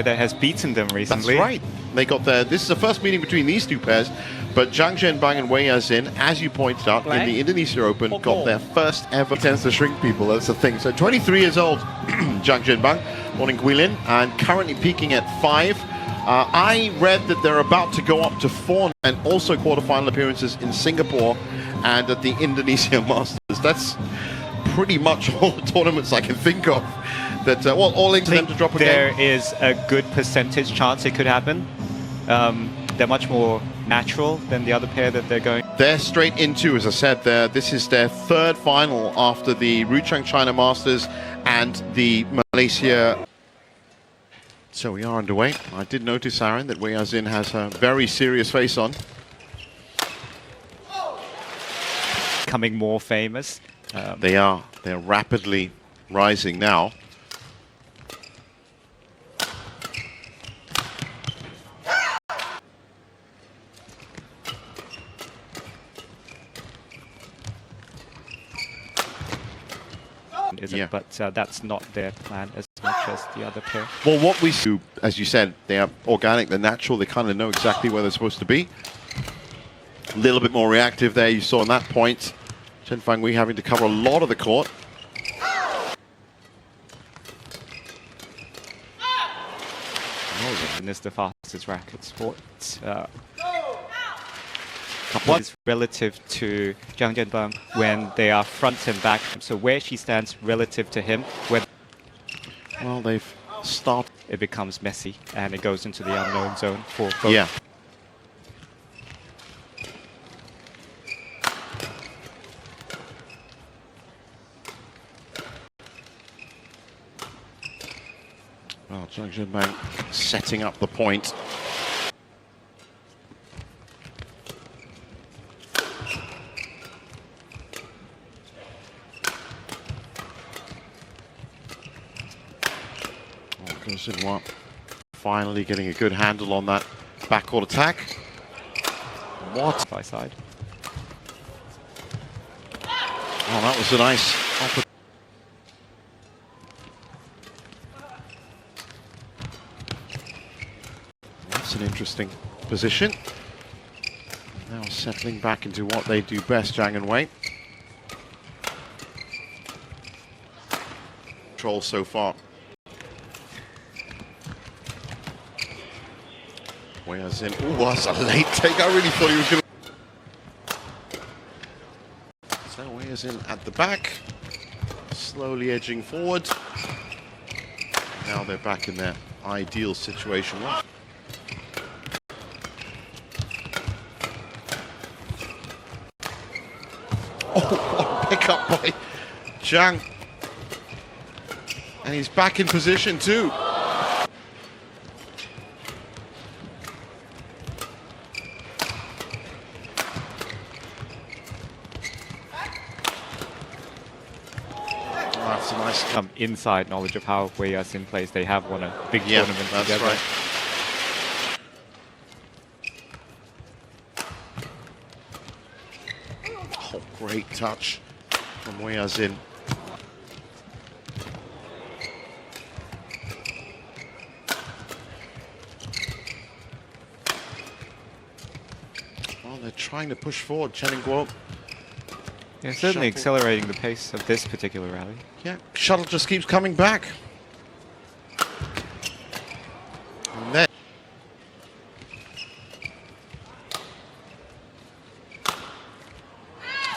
that has beaten them recently. That's right. They got their. This is the first meeting between these two pairs, but Jiang Zhen Bang and Wei Ya Xin, as you pointed out, in the Indonesia Open, got their first ever. It tends to shrink people. That's the thing. So 23 years old, Jiang Zhen Bang, born in Guilin, and currently peaking at 5. I read that they're about to go up to 4, and also quarterfinal appearances in Singapore and at the Indonesia Masters. That's pretty much all the tournaments I can think of. That well, all linked to them to drop a there game. is a good percentage chance it could happen. They're much more natural than the other pair that they're going. They're straight into, as I said, this is their third final after the Ruchang China Masters and the Malaysia. So we are underway. I did notice, Aaron, that Wei Ya Xin has a very serious face on. Becoming more famous. They are. They're rapidly rising now. Yeah. But that's not their plan as much as the other pair. Well, what we do, as you said, they are organic, they're natural, they kind of know exactly where they're supposed to be. A little bit more reactive there, you saw in that point. Chen Fang Hui having to cover a lot of the court. And it's the fastest racket sport. What's relative to Jiang Zhen Bang when they are front and back? So where she stands relative to him, when well, they've started. It becomes messy and it goes into the unknown zone for both. Yeah. Well, Jiang Zhen Bang setting up the point. Guo Xin Wa finally getting a good handle on that backcourt attack. What? By side. Oh, that was a nice. That's an interesting position. Now settling back into what they do best, Jiang and Wei. Control so far. Wei Ya Xin. Oh, that's a late take. I really thought he was going to. So Wei Ya Xin at the back, slowly edging forward. Now they're back in their ideal situation. Oh, pick up by Jiang. And he's back in position too. That's a nice inside knowledge of how Wei Ya Xin plays. They have won a big tournament that's together. Right. Oh, great touch from Wei Ya Xin. Well, they're trying to push forward, Chen and Guo. Yeah, certainly accelerating the pace of this particular rally. Yeah, shuttle just keeps coming back. And then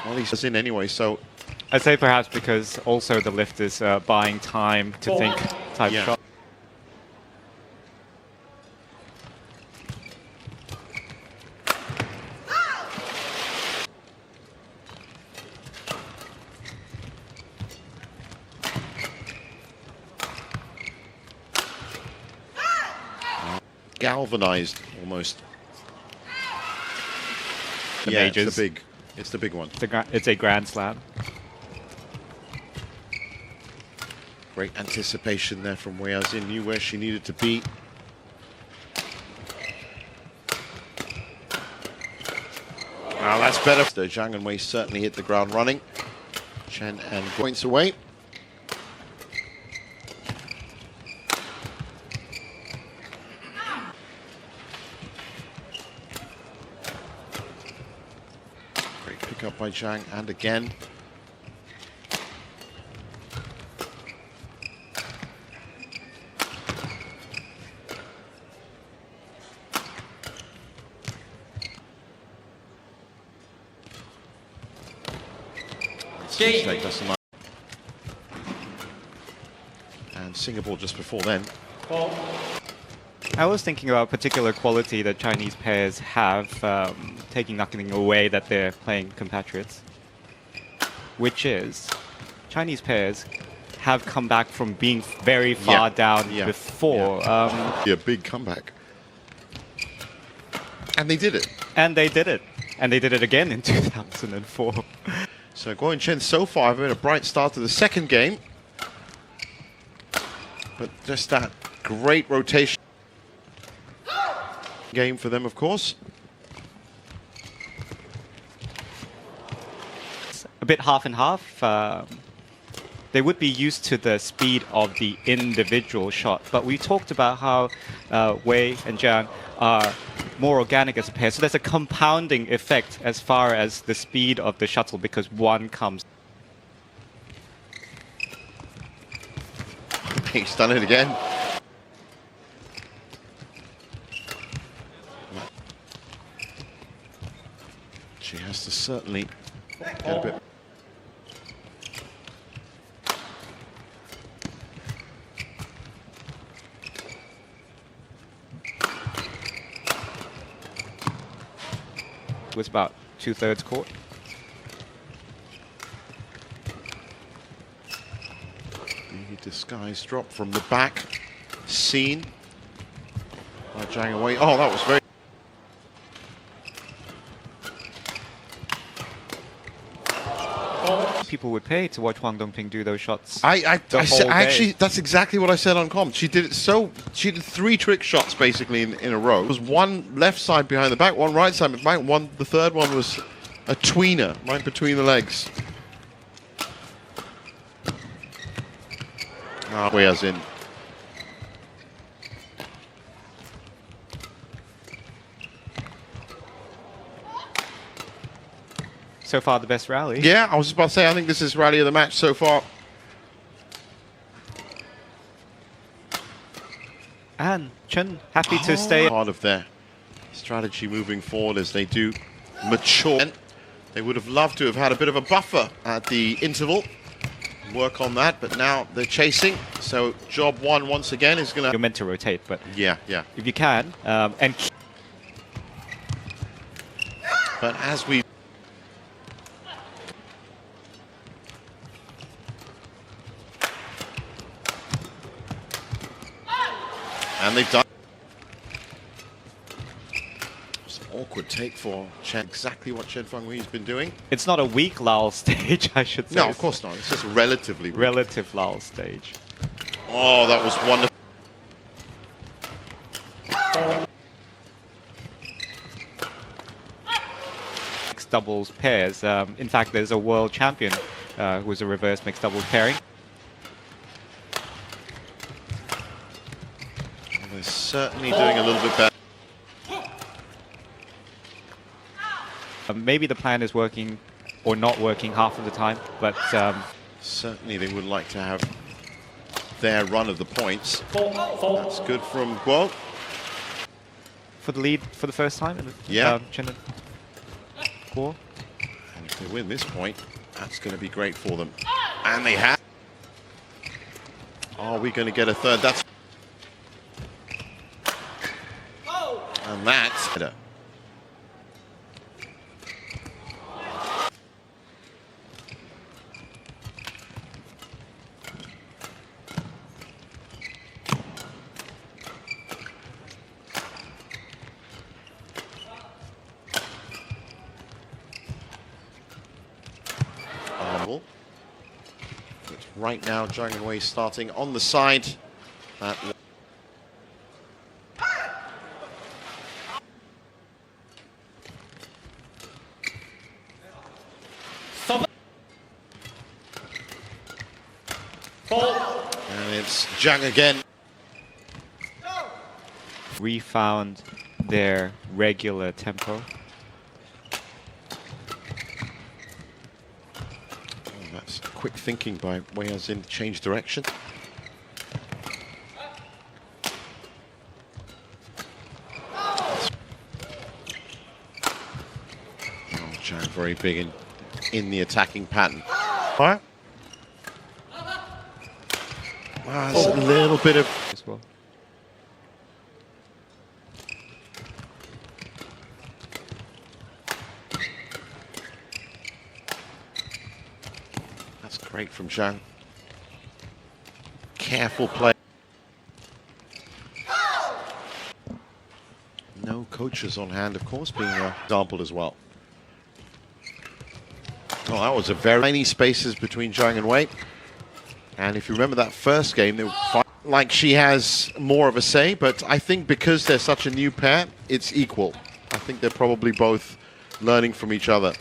well, he's in anyway, so I'd say perhaps because also the lift is buying time to think type shot. Galvanized almost. The yeah, majors. It's the big one. It's a grand slam. Great anticipation there from Wei Ya Xin, knew where she needed to be. Well, that's better. So Jiang and Wei certainly hit the ground running. Chen and points away. Pick up by Jiang, and again. Mistake, doesn't like. And Singapore just before then. I was thinking about a particular quality that Chinese pairs have, taking nothing away that they're playing compatriots, which is Chinese pairs have come back from being very far down before. A big comeback. And they did it. And they did it. And they did it again in 2004. So Guo Chen so far have had a bright start to the second game. But just that great rotation game for them, of course. It's a bit half and half. They would be used to the speed of the individual shot, but we talked about how Wei and Jiang are more organic as a pair. So there's a compounding effect as far as the speed of the shuttle because one comes. He's done it again. She has to certainly get a bit. Was about 2/3 court. The disguise drop from the back, seen by Jiang away. Oh, that was very. People would pay to watch Huang Dongping do those shots. Actually, that's exactly what I said on comm. She did it she did 3 trick shots basically in a row. There was one left side behind the back, one right side behind the back, the third one was a tweener right between the legs. Wei Ya Xin. So far, the best rally. Yeah, I was just about to say, I think this is rally of the match so far. And Chen happy to stay. Part of their strategy moving forward as they do mature. They would have loved to have had a bit of a buffer at the interval. Work on that, but now they're chasing. So job one once again is going to. You're meant to rotate, but yeah. If you can, and. But as we. And they've done. It's an awkward take for Chen. Exactly what Chen Fang Hui has been doing. It's not a weak lull stage, I should say. No, of course not. It's just relatively weak. Relative lull stage. Oh, that was wonderful. Mixed doubles pairs. In fact, there's a world champion who's a reverse mixed doubles pairing. They're certainly doing a little bit better. Maybe the plan is working or not working half of the time, but certainly they would like to have their run of the points. That's good from Guo. For the lead for the first time in the Chen and Guo. And if they win this point, that's going to be great for them. And they have. Are we going to get a third? That's. And that's better. It's right now Jiang Wei starting on the side. That and it's Jiang again. Refound their regular tempo. quick thinking by Wei Ya Xin to change direction. Jiang very big in the attacking pattern. What? There's a little bit of as well. That's great from Jiang. Careful play. No coaches on hand, of course, being an example as well. Oh, that was a very tiny spaces between Jiang and Wei. And if you remember that first game, they were like she has more of a say, but I think because they're such a new pair, it's equal. I think they're probably both learning from each other.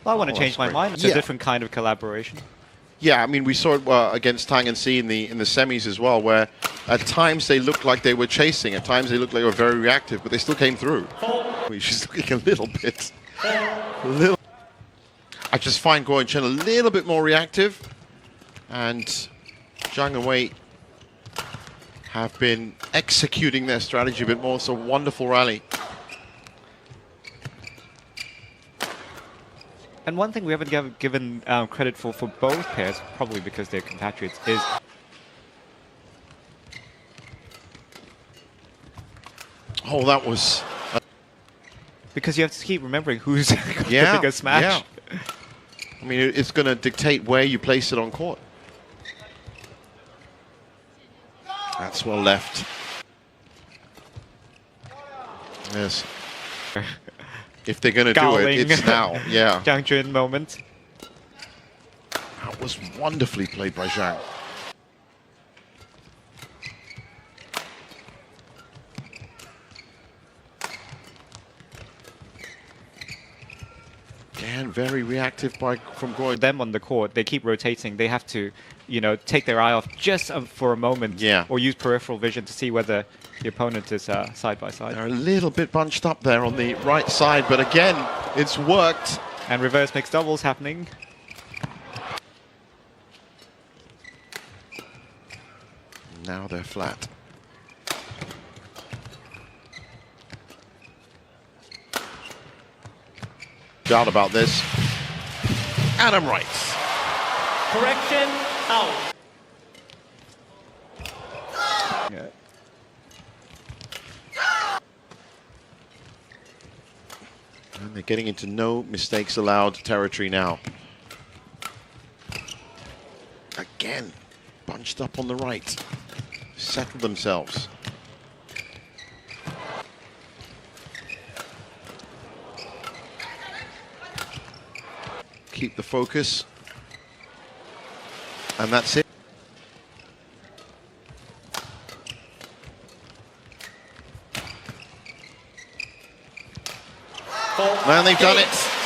Well, I want to change my mind. It's a different kind of collaboration. Yeah, I mean, we saw it against Tang and Si in the semis as well, where at times they looked like they were chasing, at times they looked like they were very reactive, but they still came through. I mean, she's looking a little bit, I just find Guo and Chen a little bit more reactive, and Jiang and Wei have been executing their strategy a bit more. So wonderful rally. And one thing we haven't given credit for both pairs, probably because they're compatriots, is that was because you have to keep remembering who's got the bigger smash. Yeah. I mean, it's going to dictate where you place it on court. That's well left. Yes. If they're going to do it, it's now. Yeah. Jiang Zhen moment. That was wonderfully played by Jiang. Again, very reactive from Guo. Them on the court, they keep rotating. They have to, take their eye off just for a moment, or use peripheral vision to see whether the opponent is side by side. They're a little bit bunched up there on the right side, but again, it's worked. And reverse mixed doubles happening. Now they're flat. Doubt about this. Adam writes. Correction, out. Yeah. And they're getting into no mistakes allowed territory now. Again, bunched up on the right. Settle themselves. Keep the focus. And that's it. And they've done it.